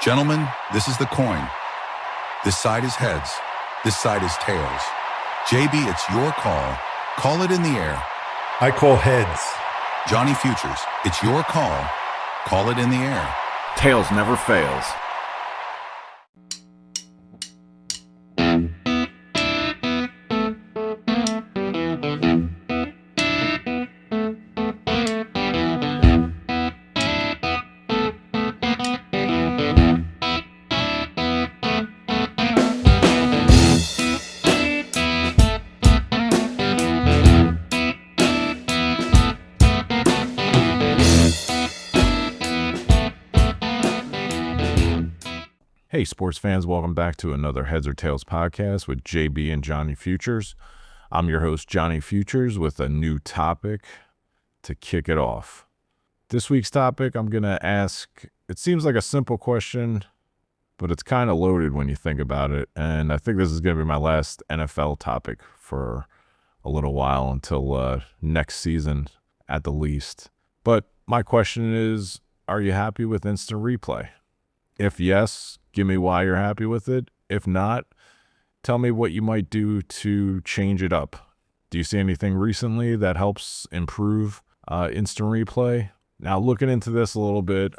Gentlemen, this is the coin. This side is heads. This side is tails. JB, it's your call. Call it in the air. I call heads. Johnny Futures, it's your call. Call it in the air. Tails never fails. Hey, sports fans, welcome back to another Heads or Tails podcast with JB and Johnny Futures. I'm your host, Johnny Futures, with a new topic to kick it off. This week's topic, I'm going to ask, it seems like a simple question, but it's kind of loaded when you think about it. And I think this is going to be my last NFL topic for a little while until next season at the least. But my question is, are you happy with instant replay? If yes, give me why you're happy with it. If not, tell me what you might do to change it up. Do you see anything recently that helps improve instant replay? Now, looking into this a little bit,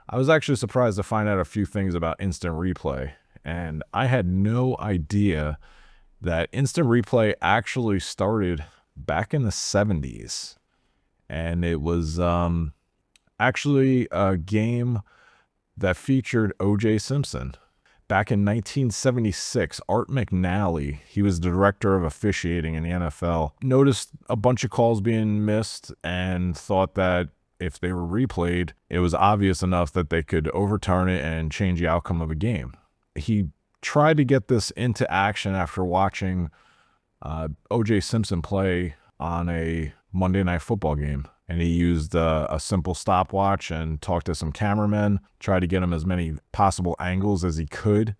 I was actually surprised to find out a few things about instant replay. And I had no idea that instant replay actually started back in the 70s. And it was actually a game that featured O.J. Simpson. Back in 1976, Art McNally, he was the director of officiating in the NFL, noticed a bunch of calls being missed and thought that if they were replayed, it was obvious enough that they could overturn it and change the outcome of a game. He tried to get this into action after watching O.J. Simpson play on a Monday Night Football game. And he used a simple stopwatch and talked to some cameramen, tried to get him as many possible angles as he could.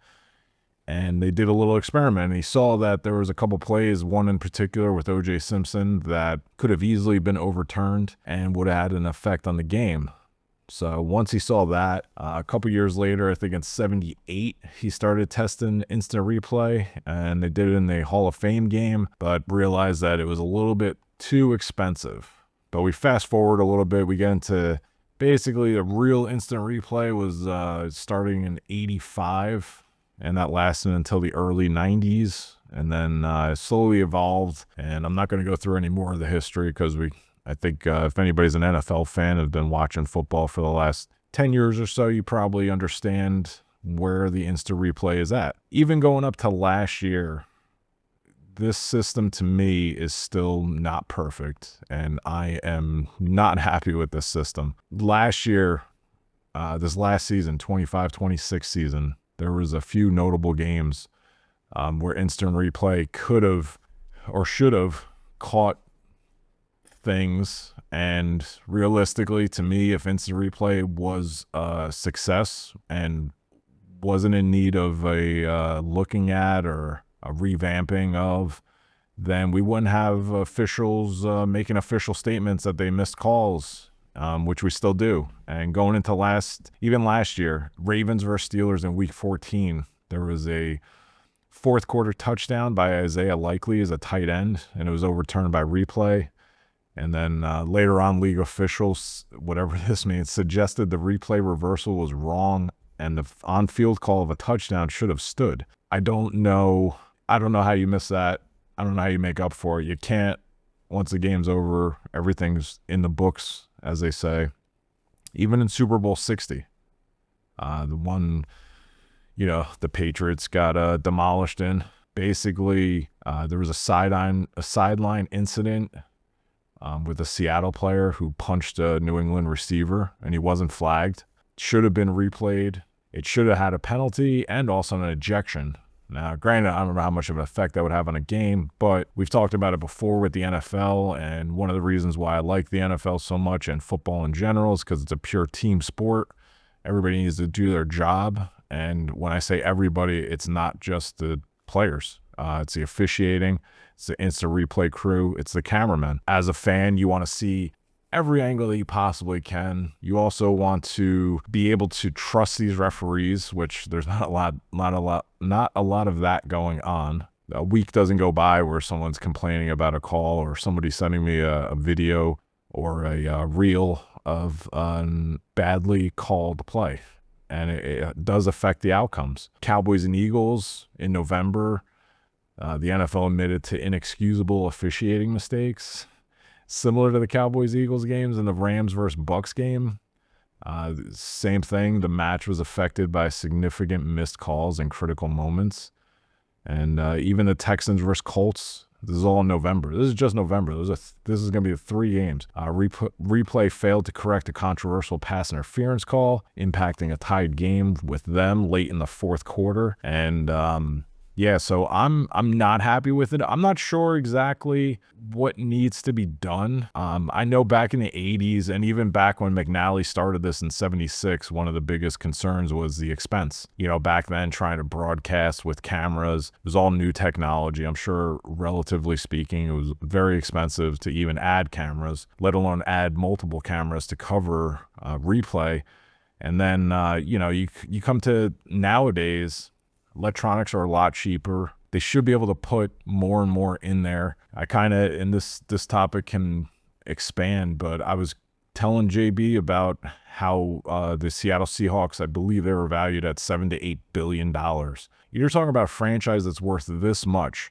And they did a little experiment. And he saw that there was a couple plays, one in particular with O.J. Simpson, that could have easily been overturned and would have had an effect on the game. So once he saw that, a couple years later, I think in 78, he started testing instant replay. And they did it in the Hall of Fame game, but realized that it was a little bit too expensive. But we fast forward a little bit, we get into basically the real instant replay was starting in 85, and that lasted until the early 90s, and then slowly evolved. And I'm not going to go through any more of the history because I think if anybody's an NFL fan, have been watching football for the last 10 years or so, you probably understand where the instant replay is at. Even going up to last year, this system to me is still not perfect, and I am not happy with this system. Last year, this last season, 25-26 season, there was a few notable games where instant replay could have or should have caught things. And realistically, to me, if instant replay was a success and wasn't in need of a looking at or a revamping of, then we wouldn't have officials making official statements that they missed calls, which we still do. And going into last year, Ravens versus Steelers in week 14, there was a fourth quarter touchdown by Isaiah Likely as a tight end, and it was overturned by replay. And then later on, league officials, whatever this means, suggested the replay reversal was wrong and the on-field call of a touchdown should have stood. I don't know how you miss that. I don't know how you make up for it. You can't. Once the game's over, everything's in the books, as they say. Even in Super Bowl 60, the one, the Patriots got demolished in. Basically, there was a sideline incident with a Seattle player who punched a New England receiver, and he wasn't flagged. Should have been replayed. It should have had a penalty and also an ejection. Now, granted, I don't know how much of an effect that would have on a game, but we've talked about it before with the NFL, and one of the reasons why I like the NFL so much and football in general is because it's a pure team sport. Everybody needs to do their job, and when I say everybody, it's not just the players. It's the officiating, it's the instant replay crew, it's the cameramen. As a fan, you want to see every angle that you possibly can. You also want to be able to trust these referees, which there's not a lot of that going on. A week doesn't go by where someone's complaining about a call or somebody sending me a video or a reel of a badly called play. And it does affect the outcomes. Cowboys and Eagles in November, the NFL admitted to inexcusable officiating mistakes, similar to the Cowboys-Eagles games and the Rams versus Bucks game. Same thing. The match was affected by significant missed calls in critical moments. And even the Texans versus Colts, this is all in November. This is just November. This is going to be 3 games. Replay failed to correct a controversial pass interference call, impacting a tied game with them late in the fourth quarter. And yeah, so I'm not happy with it. I'm not sure exactly what needs to be done. I know back in the 80s and even back when McNally started this in 76, one of the biggest concerns was the expense. You know, back then trying to broadcast with cameras, it was all new technology. I'm sure, relatively speaking, it was very expensive to even add cameras, let alone add multiple cameras to cover replay. And then, you know, you come to nowadays, electronics are a lot cheaper. They should be able to put more and more in there. I kind of, in this topic can expand, but I was telling JB about how the Seattle Seahawks, I believe they were valued at $7 to $8 billion. You're talking about a franchise that's worth this much.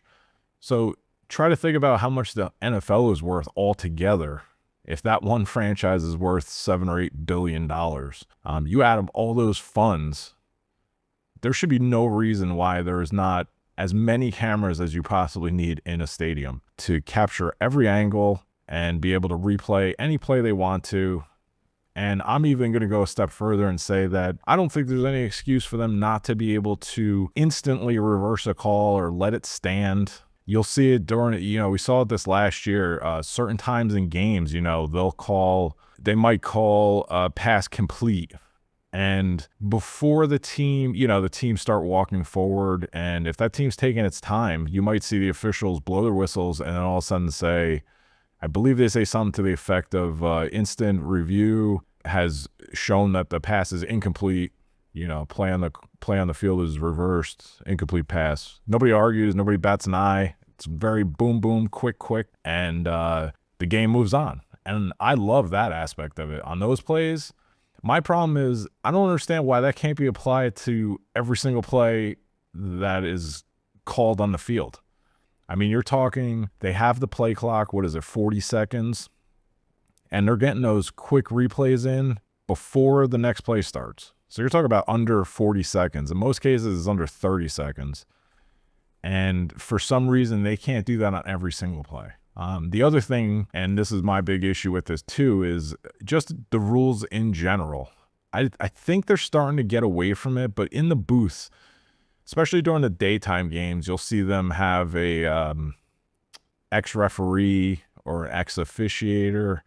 So try to think about how much the NFL is worth altogether. If that one franchise is worth $7 or $8 billion, you add up all those funds, there should be no reason why there is not as many cameras as you possibly need in a stadium to capture every angle and be able to replay any play they want to. And I'm even going to go a step further and say that I don't think there's any excuse for them not to be able to instantly reverse a call or let it stand. You'll see it during, you know, we saw it this last year, certain times in games, you know, they might call a pass complete. And before the team start walking forward, and if that team's taking its time, you might see the officials blow their whistles and then all of a sudden say, I believe they say something to the effect of instant review has shown that the pass is incomplete. You know, play on the field is reversed, incomplete pass. Nobody argues, nobody bats an eye. It's very boom, boom, quick, and the game moves on. And I love that aspect of it. On those plays, my problem is I don't understand why that can't be applied to every single play that is called on the field. I mean, you're talking, they have the play clock, 40 seconds, and they're getting those quick replays in before the next play starts. So you're talking about under 40 seconds. In most cases, it's under 30 seconds. And for some reason, they can't do that on every single play. The other thing, and this is my big issue with this too, is just the rules in general. I think they're starting to get away from it, but in the booth, especially during the daytime games, you'll see them have a ex-referee or ex-officiator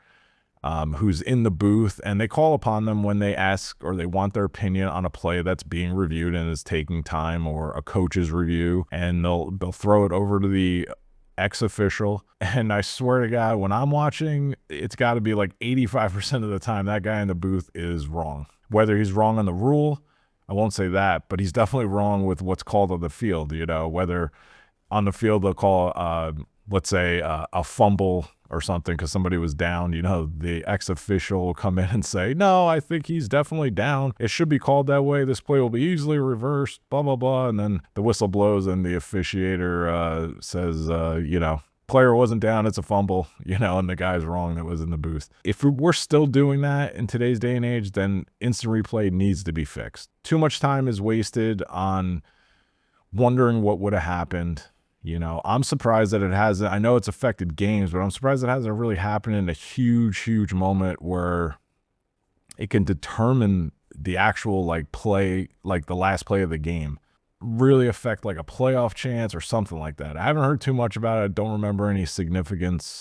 who's in the booth, and they call upon them when they ask or they want their opinion on a play that's being reviewed and is taking time, or a coach's review, and they'll throw it over to the ex-official. And I swear to God, when I'm watching, it's got to be like 85% of the time that guy in the booth is wrong. Whether he's wrong on the rule, I won't say that, but he's definitely wrong with what's called on the field. You know, whether on the field they'll call, let's say, a fumble or something because somebody was down, you know, the ex-official will come in and say, no, I think he's definitely down. It should be called that way. This play will be easily reversed, blah, blah, blah. And then the whistle blows and the officiator says, you know, player wasn't down, it's a fumble, you know, and the guy's wrong that was in the booth. If we're still doing that in today's day and age, then instant replay needs to be fixed. Too much time is wasted on wondering what would have happened. You know, I'm surprised that it hasn't. I know it's affected games, but I'm surprised it hasn't really happened in a huge moment where it can determine the actual play, like the last play of the game, really affect like a playoff chance or something like that. I haven't heard too much about it. I don't remember any significant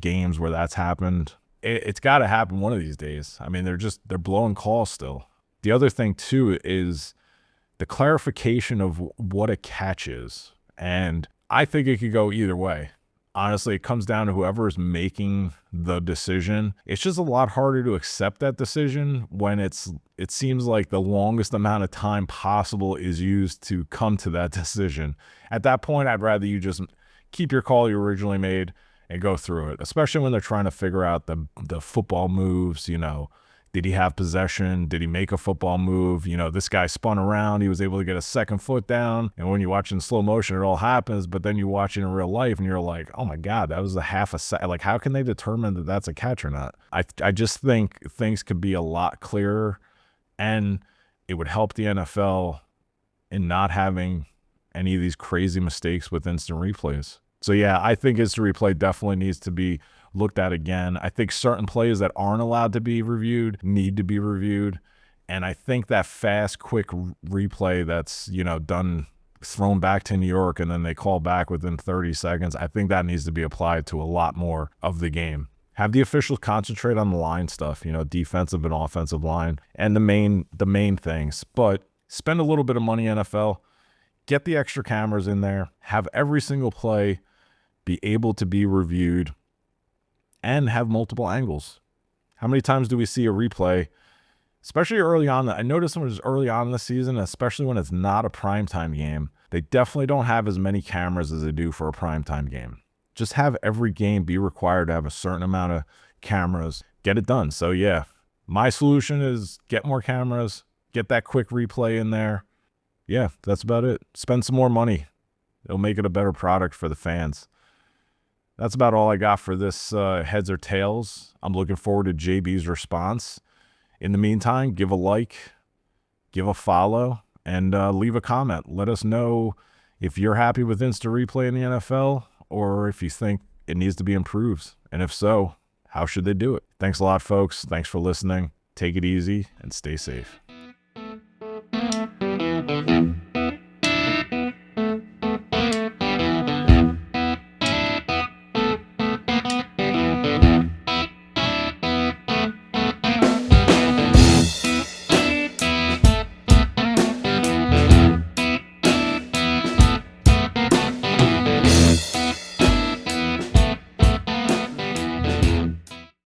games where that's happened. It's got to happen one of these days. I mean, they're blowing calls still. The other thing too is the clarification of what a catch is. And I think it could go either way. honestly, it comes down to whoever is making the decision. It's just a lot harder to accept that decision when it seems like the longest amount of time possible is used to come to that decision. At that point, I'd rather you just keep your call you originally made and go through it, especially when they're trying to figure out the football moves. Did he have possession? Did he make a football move? This guy spun around. He was able to get a second foot down. And when you watch in slow motion, it all happens. But then you watch it in real life and you're like, oh my God, that was a half a second. Like, how can they determine that that's a catch or not? I just think things could be a lot clearer, and it would help the NFL in not having any of these crazy mistakes with instant replays. So yeah, I think instant replay definitely needs to be looked at again. I think certain plays that aren't allowed to be reviewed need to be reviewed. And I think that fast, quick replay that's, done, thrown back to New York and then they call back within 30 seconds, I think that needs to be applied to a lot more of the game. Have the officials concentrate on the line stuff, defensive and offensive line and the main things. But spend a little bit of money, NFL. Get the extra cameras in there. Have every single play be able to be reviewed and have multiple angles. How many times do we see a replay, especially early on? I noticed when it was early on in the season, especially when it's not a primetime game, they definitely don't have as many cameras as they do for a primetime game. Just have every game be required to have a certain amount of cameras. Get it done. So yeah, my solution is get more cameras, get that quick replay in there. Yeah, that's about it. Spend some more money. It'll make it a better product for the fans. That's about all I got for this Heads or Tails. I'm looking forward to JB's response. In the meantime, give a like, give a follow, and leave a comment. Let us know if you're happy with instant replay in the NFL or if you think it needs to be improved. And if so, how should they do it? Thanks a lot, folks. Thanks for listening. Take it easy and stay safe.